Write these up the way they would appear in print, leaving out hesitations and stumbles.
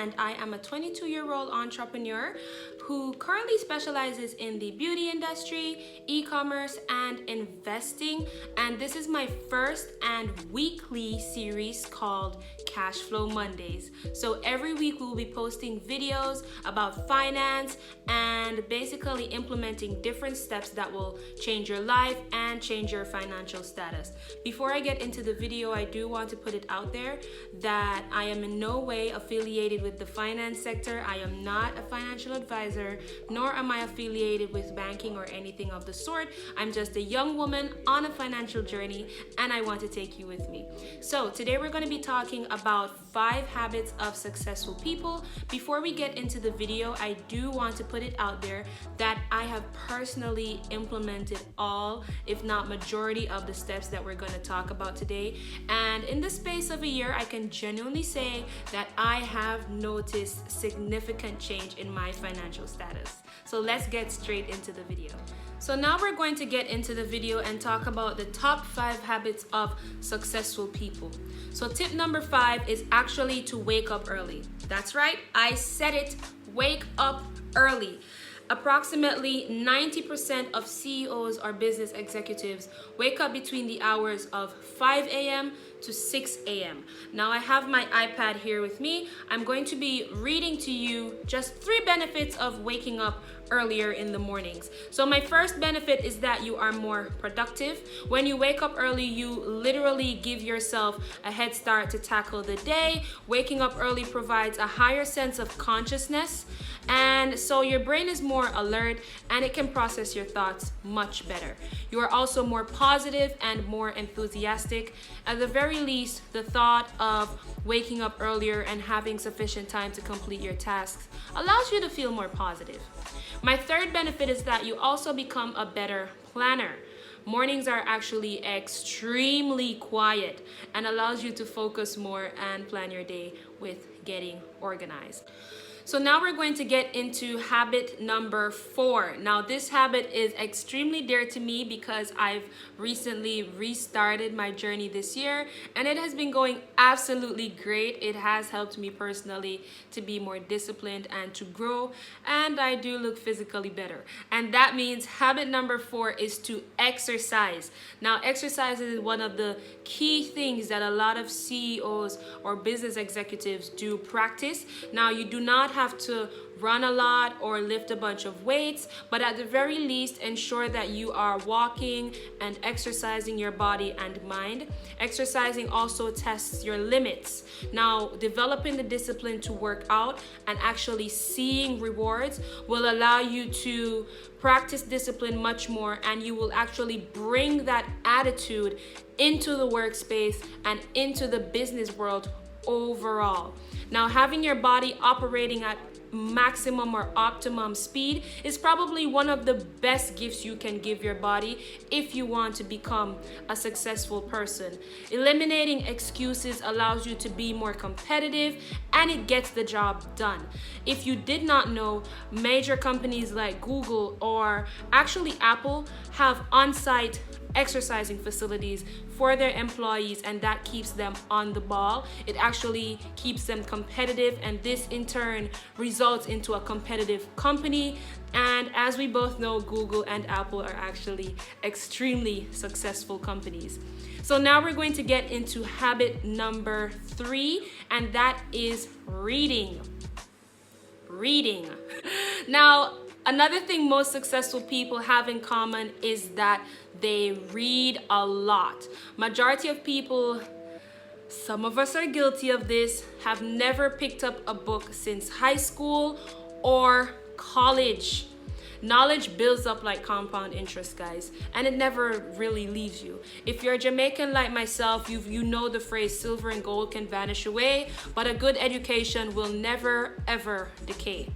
and I am a 22-year-old entrepreneur who currently specializes in the beauty industry, e-commerce, and investing. And this is my first and weekly series called Cash Flow Mondays. So every week we will be posting videos about finance and basically implementing different steps that will change your life and change your financial status. Before I get into the video, I do want to put it out there that I am in no way affiliated with the finance sector. I am not a financial advisor, nor am I affiliated with banking or anything of the sort. I'm just a young woman on a financial journey, and I want to take you with me. So today we're going to be talking about 5 habits of successful people. Before we get into the video, I do want to put it out there that I have personally implemented all, if not majority, of the steps that we're going to talk about today. And in the space of a year, I can genuinely say that I have noticed significant change in my financial status. So let's get straight into the video. So now we're going to get into the video and talk about the top 5 habits of successful people. So tip number 5 is actually to wake up early. That's right, I said it, wake up early. Approximately 90% of CEOs or business executives wake up between the hours of 5 a.m. to 6 a.m. Now I have my iPad here with me. I'm going to be reading to you just 3 benefits of waking up earlier in the mornings. So my first benefit is that you are more productive. When you wake up early, you literally give yourself a head start to tackle the day. Waking up early provides a higher sense of consciousness, and so your brain is more alert and it can process your thoughts much better. You are also more positive and more enthusiastic. At the very least, the thought of waking up earlier and having sufficient time to complete your tasks allows you to feel more positive. My third benefit is that you also become a better planner. Mornings are actually extremely quiet and allows you to focus more and plan your day with getting organized. So now we're going to get into habit number 4. Now this habit is extremely dear to me because I've recently restarted my journey this year and it has been going absolutely great. It has helped me personally to be more disciplined and to grow, and I do look physically better. And that means habit number 4 is to exercise. Now exercise is one of the key things that a lot of CEOs or business executives do practice. Now you do not have to run a lot or lift a bunch of weights, but at the very least ensure that you are walking and exercising your body and mind. Exercising also tests your limits. Now developing the discipline to work out and actually seeing rewards will allow you to practice discipline much more, and you will actually bring that attitude into the workspace and into the business world overall. Now having your body operating at maximum or optimum speed is probably one of the best gifts you can give your body if you want to become a successful person. Eliminating excuses allows you to be more competitive and it gets the job done. If you did not know, major companies like Google or actually Apple have on-site exercising facilities for their employees, and that keeps them on the ball. It actually keeps them competitive, and this in turn results into a competitive company. And as we both know, Google and Apple are actually extremely successful companies. So now we're going to get into habit number 3, and that is reading. Now another thing most successful people have in common is that they read a lot. Majority of people, some of us are guilty of this, have never picked up a book since high school or college. Knowledge builds up like compound interest, guys, and it never really leaves you. If you're Jamaican like myself, you know the phrase silver and gold can vanish away, but a good education will never ever decay.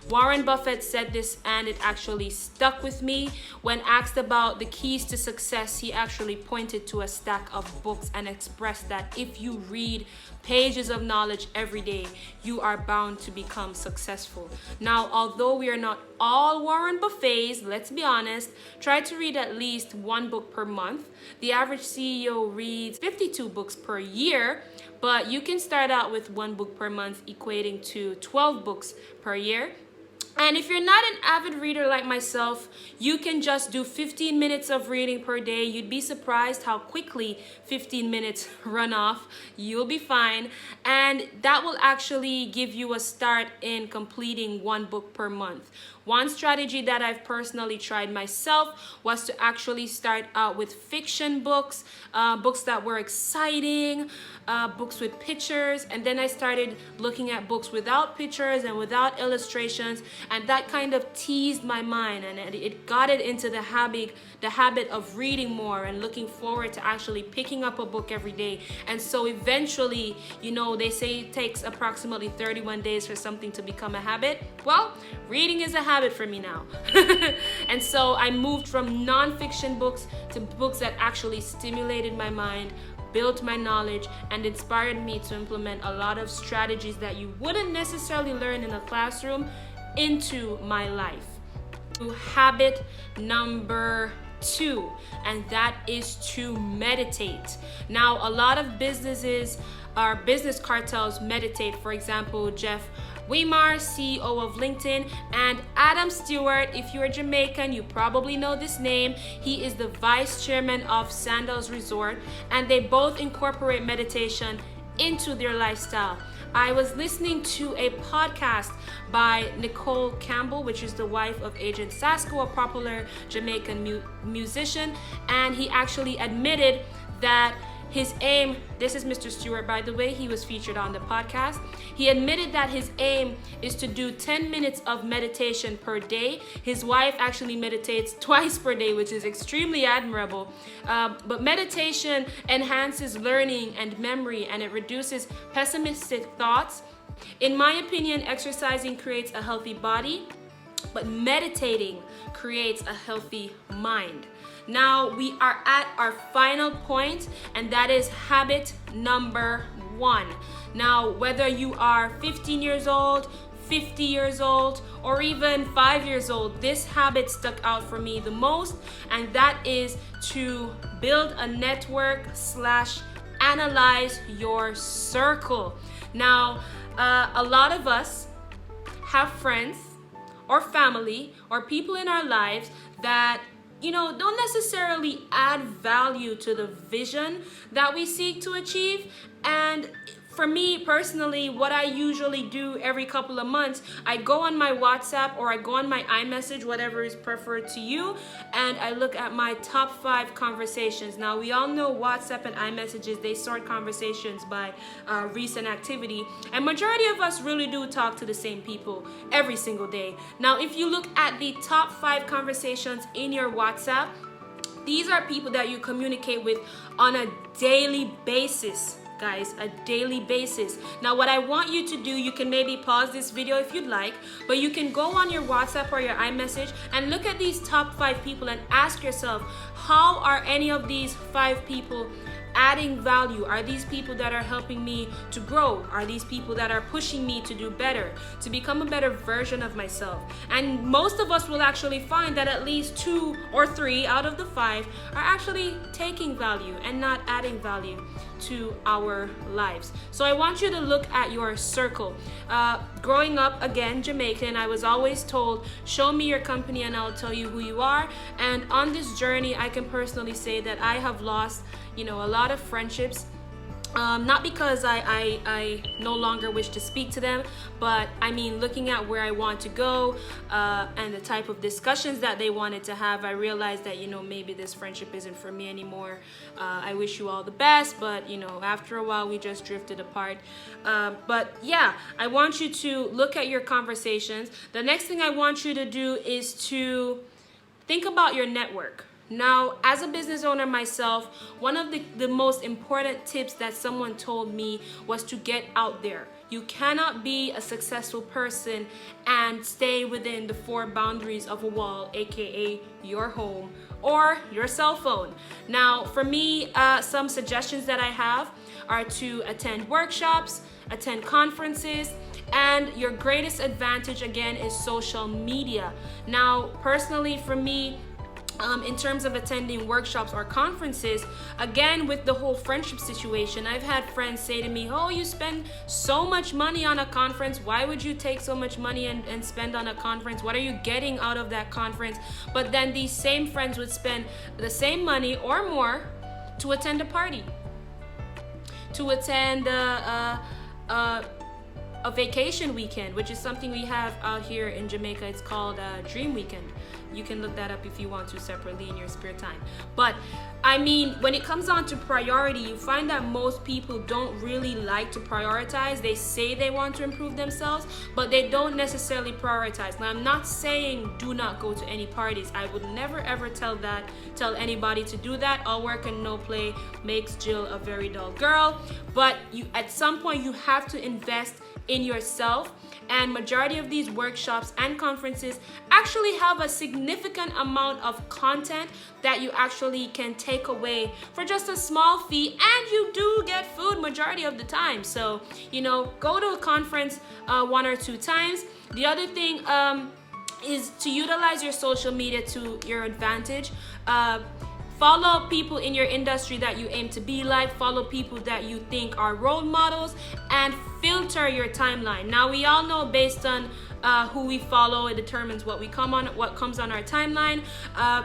Warren Buffett said this and it actually stuck with me. When asked about the keys to success, he actually pointed to a stack of books and expressed that if you read pages of knowledge every day, you are bound to become successful. Now, although we are not all Warren Buffets, let's be honest, try to read at least 1 book per month. The average CEO reads 52 books per year, but you can start out with 1 book per month, equating to 12 books per year. And if you're not an avid reader like myself, you can just do 15 minutes of reading per day. You'd be surprised how quickly 15 minutes run off. You'll be fine. And that will actually give you a start in completing 1 book per month. One strategy that I've personally tried myself was to actually start out with fiction books, books that were exciting, books with pictures, and then I started looking at books without pictures and without illustrations, and that kind of teased my mind, and it got it into the habit of reading more and looking forward to actually picking up a book every day. And so eventually, they say it takes approximately 31 days for something to become a habit. Well, reading is a habit for me now. And so I moved from non-fiction books to books that actually stimulated my mind, built my knowledge, and inspired me to implement a lot of strategies that you wouldn't necessarily learn in a classroom into my life. Habit number 2, and that is to meditate. Now, a lot of business cartels meditate. For example, Jeff Weimar, CEO of LinkedIn, and Adam Stewart. If you're Jamaican, you probably know this name. He is the vice chairman of Sandals Resort, and they both incorporate meditation into their lifestyle. I was listening to a podcast by Nicole Campbell, which is the wife of Agent Sasco, a popular Jamaican musician, and he actually admitted that his aim, this is Mr. Stewart, by the way, he was featured on the podcast. He admitted that his aim is to do 10 minutes of meditation per day. His wife actually meditates twice per day, which is extremely admirable. But meditation enhances learning and memory, and it reduces pessimistic thoughts. In my opinion, exercising creates a healthy body, but meditating creates a healthy mind. Now we are at our final point, and that is habit number 1. Now, whether you are 15 years old, 50 years old, or even 5 years old, this habit stuck out for me the most, and that is to build a network / analyze your circle. Now, a lot of us have friends or family or people in our lives that don't necessarily add value to the vision that we seek to achieve. And for me personally, what I usually do every couple of months, I go on my WhatsApp or I go on my iMessage, whatever is preferred to you, and I look at my top 5 conversations. Now, we all know WhatsApp and iMessages, they sort conversations by recent activity, and majority of us really do talk to the same people every single day. Now, if you look at the top 5 conversations in your WhatsApp, these are people that you communicate with on a daily basis. Guys, a daily basis. Now, what I want you to do, you can maybe pause this video if you'd like, but you can go on your WhatsApp or your iMessage and look at these top 5 people and ask yourself, how are any of these 5 people adding value? Are these people that are helping me to grow? Are these people that are pushing me to do better, to become a better version of myself? And most of us will actually find that at least 2 or 3 out of the 5 are actually taking value and not adding value to our lives. So I want you to look at your circle. Growing up, again, Jamaican, I was always told, show me your company and I'll tell you who you are. And on this journey, I can personally say that I have lost a lot of friendships, not because I no longer wish to speak to them, but I mean, looking at where I want to go and the type of discussions that they wanted to have, I realized that maybe this friendship isn't for me anymore. I wish you all the best, but after a while we just drifted apart. But yeah, I want you to look at your conversations. The next thing I want you to do is to think about your network. Now, as a business owner myself, one of the most important tips that someone told me was to get out there. You cannot be a successful person and stay within the 4 boundaries of a wall, aka your home or your cell phone. Now, for me, some suggestions that I have are to attend workshops, attend conferences, and your greatest advantage, again, is social media. Now, personally, for me, in terms of attending workshops or conferences, again, with the whole friendship situation, I've had friends say to me, oh, you spend so much money on a conference. Why would you take so much money and spend on a conference? What are you getting out of that conference? But then these same friends would spend the same money or more to attend a party, to attend a vacation weekend, which is something we have out here in Jamaica. It's called Dream Weekend. You can look that up if you want to separately in your spare time. But I mean, when it comes on to priority, you find that most people don't really like to prioritize. They say they want to improve themselves, but they don't necessarily prioritize. Now, I'm not saying do not go to any parties. I would never ever tell anybody to do that. All work and no play makes Jill a very dull girl. But at some point you have to invest in yourself, and majority of these workshops and conferences actually have a significant amount of content that you actually can take away for just a small fee, and you do get food majority of the time. So, you know, go to a conference 1 or 2 times. The other thing is to utilize your social media to your advantage. Follow people in your industry that you aim to be like. Follow people that you think are role models, and filter your timeline. Now, we all know based on who we follow, it determines what comes on our timeline.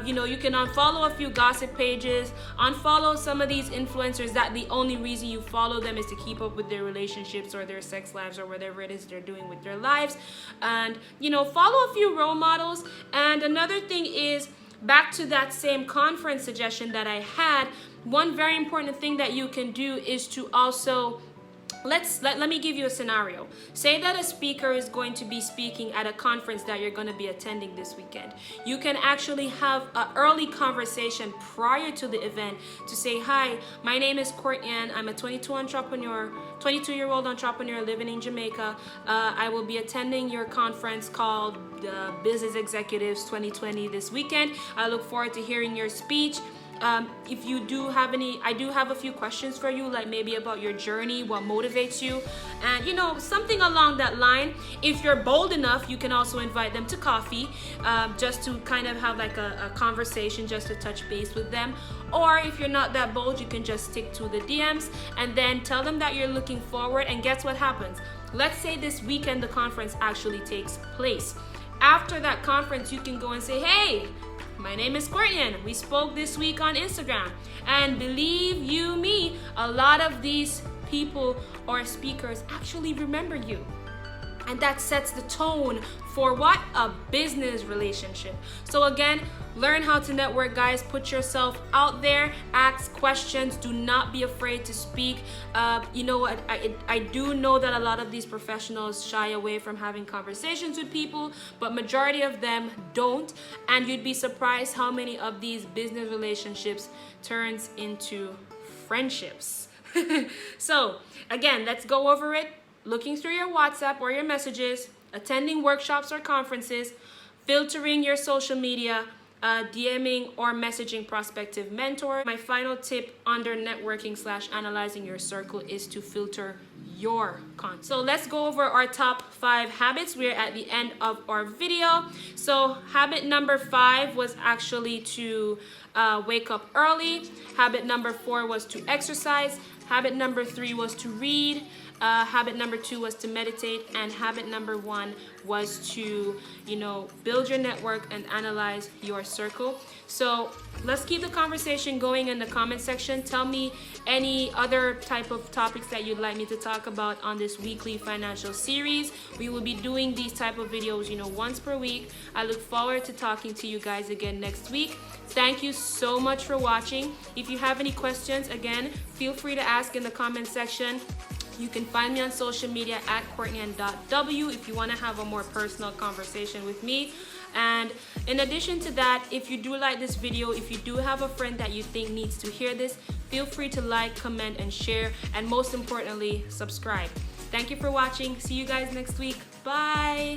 You know, you can unfollow a few gossip pages, unfollow some of these influencers that the only reason you follow them is to keep up with their relationships or their sex lives or whatever it is they're doing with their lives. And, you know, follow a few role models. And another thing is, back to that same conference suggestion that I had, one very important thing that you can do is to also let me give you a scenario. Say that a speaker is going to be speaking at a conference that you're going to be attending this weekend. You can actually have an early conversation prior to the event to say, hi, my name is Courtney. I'm a 22-year-old entrepreneur living in Jamaica. I will be attending your conference called Business Executives 2020 this weekend. I look forward to hearing your speech. If you do have any, I do have a few questions for you, like maybe about your journey, what motivates you, and you know, something along that line. If you're bold enough, you can also invite them to coffee, just to kind of have like a conversation, just to touch base with them. Or if you're not that bold, you can just stick to the DMs and then tell them that you're looking forward. And guess what happens? Let's say this weekend the conference actually takes place. After that conference, you can go and say, hey, my name is Courtney. We spoke this week on Instagram. And believe you me, a lot of these people or speakers actually remember you. And that sets the tone for what? A business relationship. So again, learn how to network, guys. Put yourself out there. Ask questions. Do not be afraid to speak. You know, I do know that a lot of these professionals shy away from having conversations with people, but majority of them don't. And you'd be surprised how many of these business relationships turns into friendships. So again, let's go over it. Looking through your WhatsApp or your messages, attending workshops or conferences, filtering your social media, DMing or messaging prospective mentor. My final tip under networking/analyzing your circle is to filter your content. So let's go over our top 5 habits. We're at the end of our video. So habit number 5 was actually to wake up early. Habit number 4 was to exercise. Habit number 3 was to read. Habit number 2 was to meditate, and habit number 1 was to, you know, build your network and analyze your circle. So let's keep the conversation going in the comment section. Tell me any other type of topics that you'd like me to talk about on this weekly financial series. We will be doing these type of videos, you know, once per week. I look forward to talking to you guys again next week. Thank you so much for watching. If you have any questions, again, feel free to ask in the comment section. You can find me on social media at Courtney.w if you want to have a more personal conversation with me. And in addition to that, if you do like this video, if you do have a friend that you think needs to hear this, feel free to like, comment, and share. And most importantly, subscribe. Thank you for watching. See you guys next week. Bye.